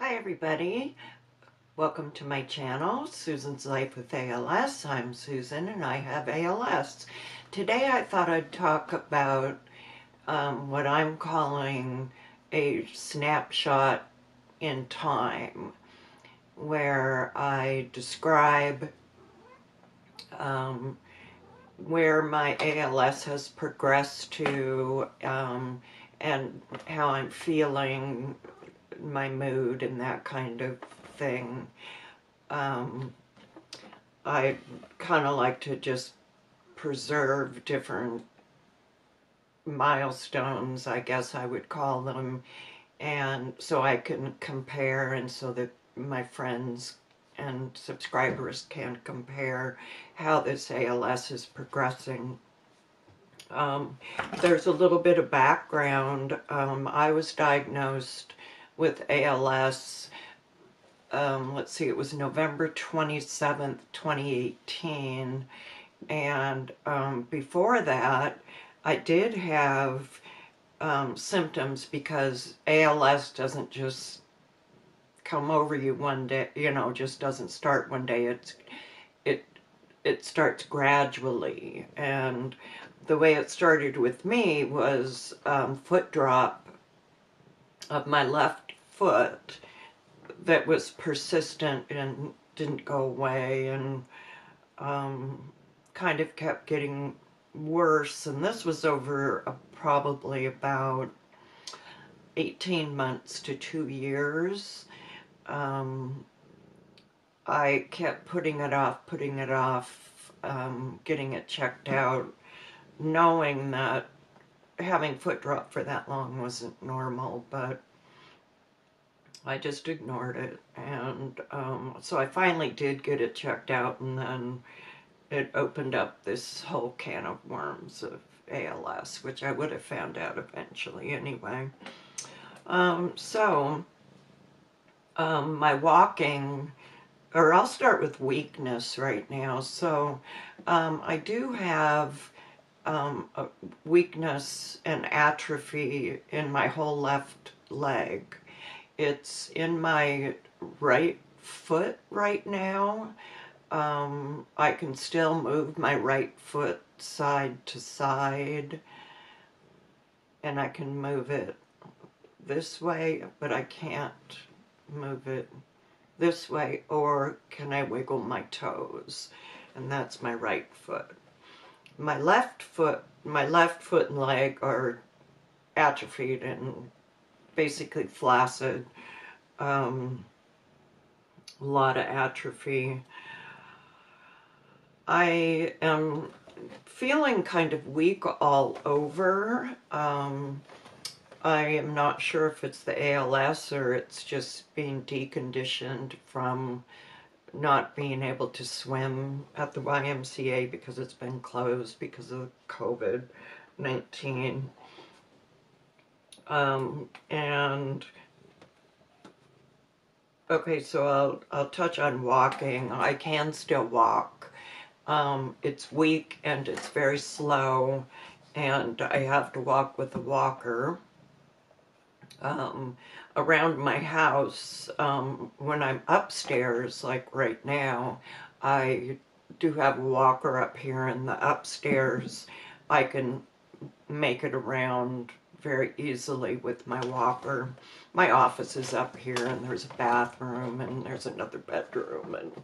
Hi everybody, welcome to my channel, Susan's Life with ALS. I'm Susan and I have ALS. Today I thought I'd talk about what I'm calling a snapshot in time, where I describe where my ALS has progressed to and how I'm feeling, my mood and that kind of thing. I kind of like to just preserve different milestones, I guess I would call them, and so I can compare and so that my friends and subscribers can compare how this ALS is progressing. There's a little bit of background. I was diagnosed with ALS, let's see, it was November 27th, 2018, and before that I did have symptoms, because ALS doesn't just come over you one day, just doesn't start one day. It starts gradually, and the way it started with me was foot drop of my left foot that was persistent and didn't go away, and kind of kept getting worse. And this was over probably about 18 months to 2 years. I kept putting it off, getting it checked out, knowing that having foot drop for that long wasn't normal, but I just ignored it. And so I finally did get it checked out, and then it opened up this whole can of worms of ALS, which I would have found out eventually anyway. My walking, or I'll start with weakness right now. So I do have a weakness and atrophy in my whole left leg. It's in my right foot right now. I can still move my right foot side to side, and I can move it this way, but I can't move it this way, or can I wiggle my toes? And that's my right foot. My left foot and leg are atrophied and basically flaccid. A lot of atrophy. I am feeling kind of weak all over. I am not sure if it's the ALS or it's just being deconditioned from not being able to swim at the YMCA because it's been closed because of COVID-19. And okay, so I'll touch on walking. I can still walk. It's weak and it's very slow, and I have to walk with a walker. Around my house, when I'm upstairs, like right now, I do have a walker up here in the upstairs. I can make it around very easily with my walker. My office is up here, and there's a bathroom, and there's another bedroom, and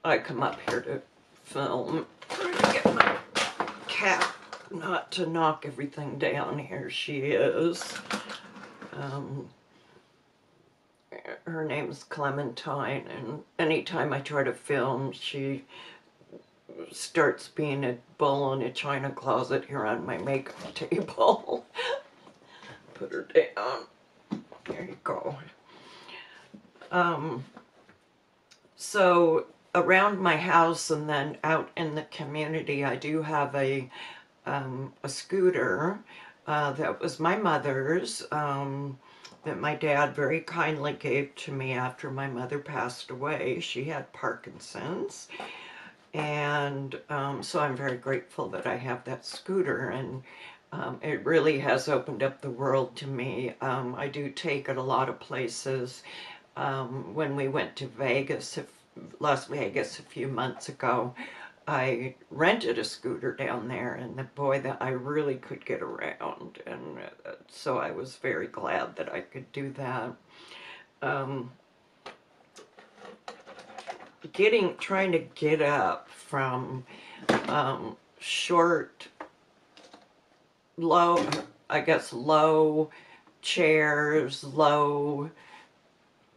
I come up here to film. Trying to get my cat not to knock everything down. Here she is. Her name's Clementine, and anytime I try to film, she starts being a bull in a china closet here on my makeup table. Put her down. There you go. So around my house and then out in the community, I do have a scooter that was my mother's, that my dad very kindly gave to me after my mother passed away. She had Parkinson's, And so I'm very grateful that I have that scooter, and it really has opened up the world to me. I do take it a lot of places. When we went to Las Vegas a few months ago, I rented a scooter down there, and boy, that I really could get around, and so I was very glad that I could do that. Um, Trying to get up from short, low, I guess low chairs, low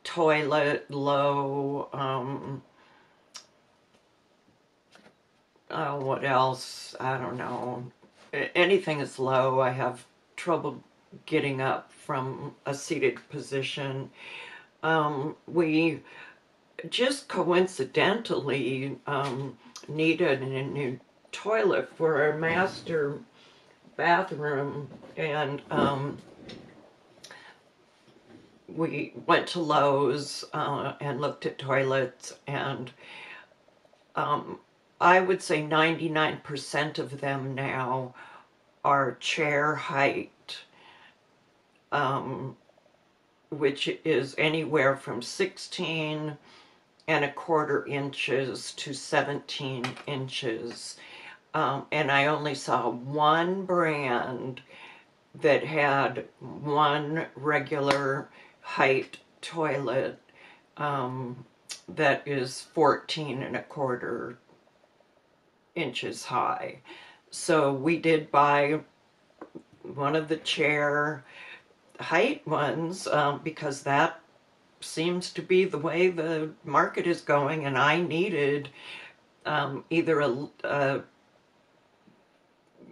toilet, low, oh, what else? I don't know. Anything is low. I have trouble getting up from a seated position. We just coincidentally needed a new toilet for our master bathroom, and we went to Lowe's and looked at toilets, and I would say 99% of them now are chair height, which is anywhere from 16 1/4 inches to 17 inches. And I only saw one brand that had one regular height toilet that is 14 1/4 inches high. So we did buy one of the chair height ones because that seems to be the way the market is going, and I needed either a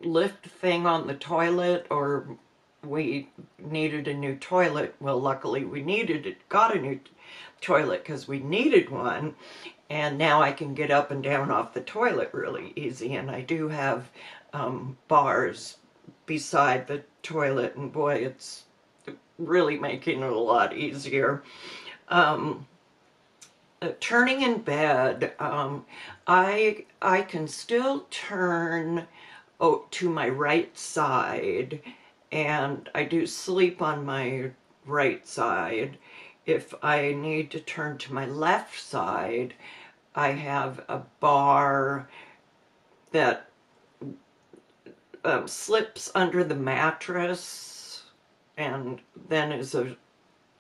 lift thing on the toilet, or we needed a new toilet. Well, luckily we got a new toilet because we needed one, and now I can get up and down off the toilet really easy, and I do have bars beside the toilet, and boy, it's really making it a lot easier. Turning in bed, I can still turn to my right side, and I do sleep on my right side. If I need to turn to my left side, I have a bar that slips under the mattress, and then is a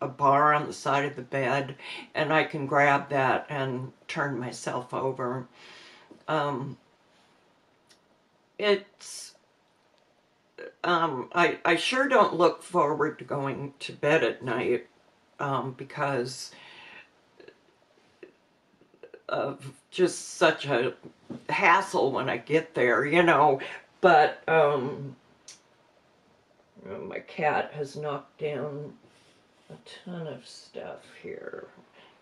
bar on the side of the bed, and I can grab that and turn myself over. I sure don't look forward to going to bed at night because of just such a hassle when I get there, you know. But my cat has knocked down a ton of stuff here.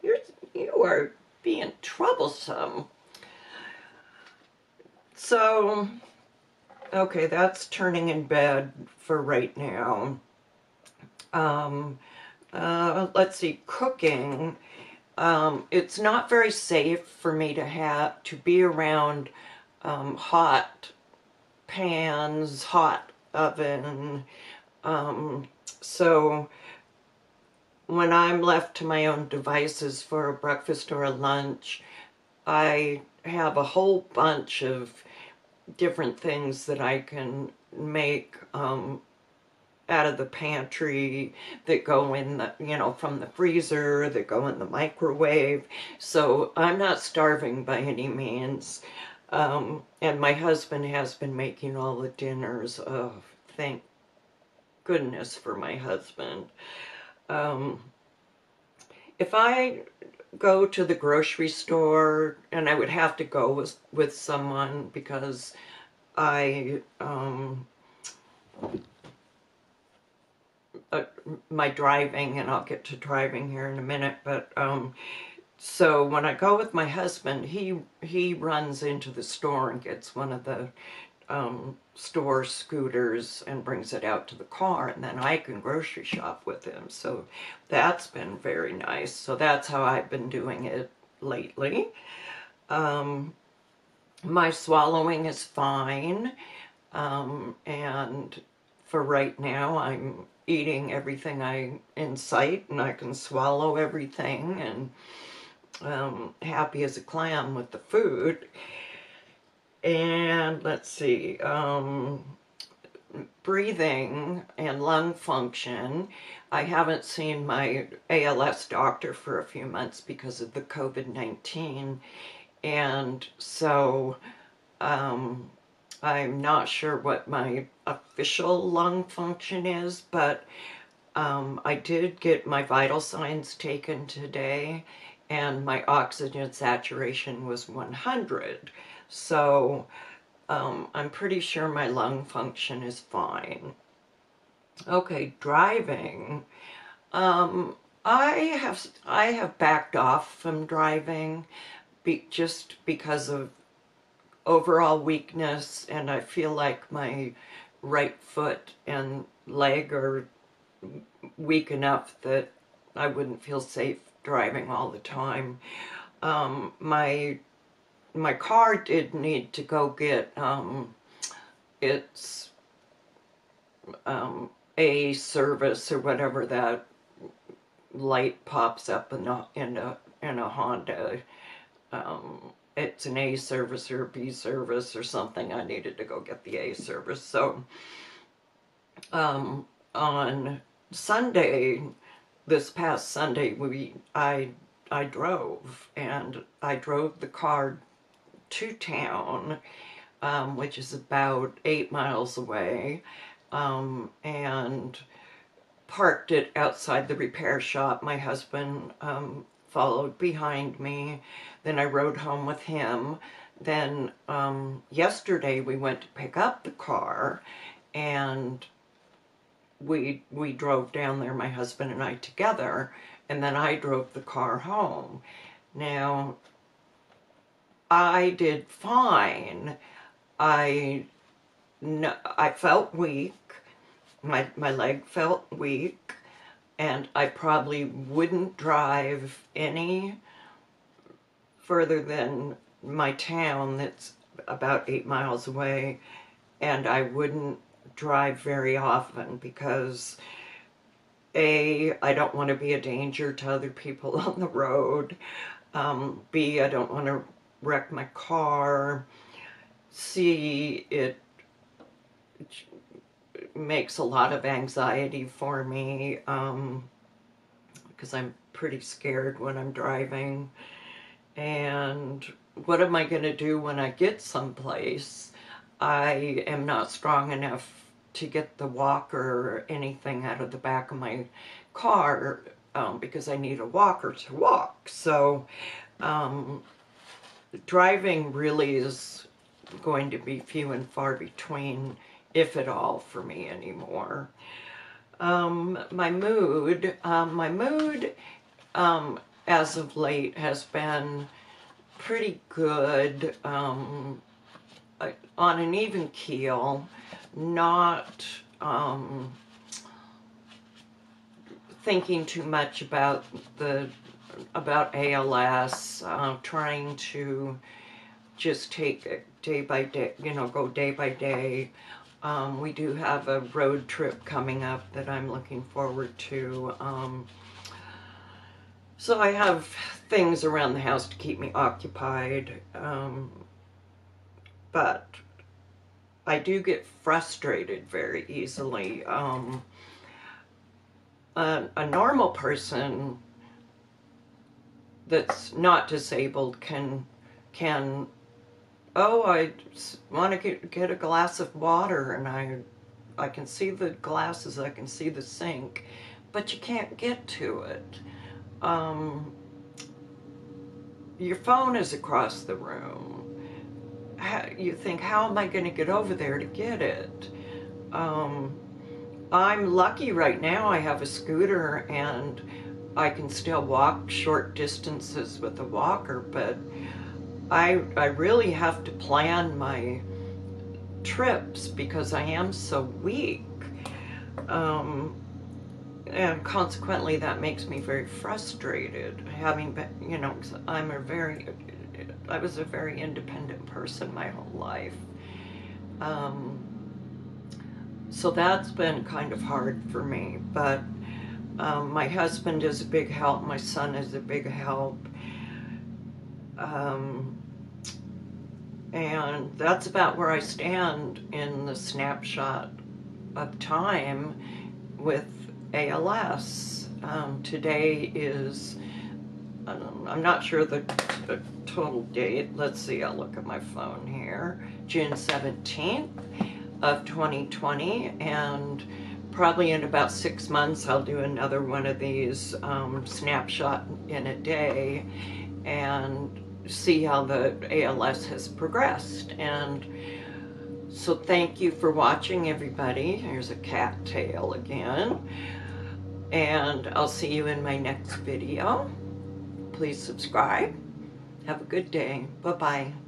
You are being troublesome. So, okay, that's turning in bed for right now. Let's see, cooking. It's not very safe for me to be around hot pans, hot oven. So when I'm left to my own devices for a breakfast or a lunch, I have a whole bunch of different things that I can make out of the pantry that go in the, from the freezer, that go in the microwave. So I'm not starving by any means. And my husband has been making all the dinners. Oh, thank goodness for my husband. If I go to the grocery store, and I would have to go with someone because my driving, and I'll get to driving here in a minute, but so when I go with my husband, he runs into the store and gets one of the store scooters and brings it out to the car, and then I can grocery shop with him. So that's been very nice. So that's how I've been doing it lately. My swallowing is fine, and for right now, I'm eating everything in sight, and I can swallow everything, and happy as a clam with the food. And let's see, breathing and lung function. I haven't seen my ALS doctor for a few months because of the COVID-19, and so I'm not sure what my official lung function is, but I did get my vital signs taken today, and my oxygen saturation was 100. So I'm pretty sure my lung function is fine. Okay, driving. I have backed off from driving just because of overall weakness, and I feel like my right foot and leg are weak enough that I wouldn't feel safe driving all the time. My car did need to go get its A service or whatever that light pops up in a Honda. It's an A service or a B service or something. I needed to go get the A service. So on Sunday, this past Sunday, I drove, and I drove the car to town, which is about 8 miles away, and parked it outside the repair shop. My husband followed behind me. Then I rode home with him. Then yesterday we went to pick up the car, and we drove down there, my husband and I together, and then I drove the car home. Now, I did fine. I felt weak. My leg felt weak, and I probably wouldn't drive any further than my town that's about 8 miles away, and I wouldn't drive very often because A, I don't want to be a danger to other people on the road. B, I don't want to wreck my car. C, it makes a lot of anxiety for me because I'm pretty scared when I'm driving. And what am I going to do when I get someplace? I am not strong enough to get the walker or anything out of the back of my car because I need a walker to walk. So driving really is going to be few and far between, if at all, for me anymore. My mood as of late has been pretty good, on an even keel, not thinking too much about ALS, trying to just take it day by day, go day by day. We do have a road trip coming up that I'm looking forward to. So I have things around the house to keep me occupied, but I do get frustrated very easily. A normal person that's not disabled can oh, I want to get a glass of water, and I can see the glasses, I can see the sink, but you can't get to it. Your phone is across the room. You think, how am I going to get over there to get it? I'm lucky right now I have a scooter and I can still walk short distances with a walker, but I really have to plan my trips because I am so weak. And consequently that makes me very frustrated, having been, I'm a very I was a very independent person my whole life. So that's been kind of hard for me, but my husband is a big help. My son is a big help. And that's about where I stand in the snapshot of time with ALS. Today is, I'm not sure the total date. Let's see, I'll look at my phone here. June 17th of 2020, and probably in about 6 months I'll do another one of these snapshot in a day and see how the ALS has progressed. And so thank you for watching, everybody. Here's a cat tail again, and I'll see you in my next video. Please subscribe. Have a good day. Bye-bye.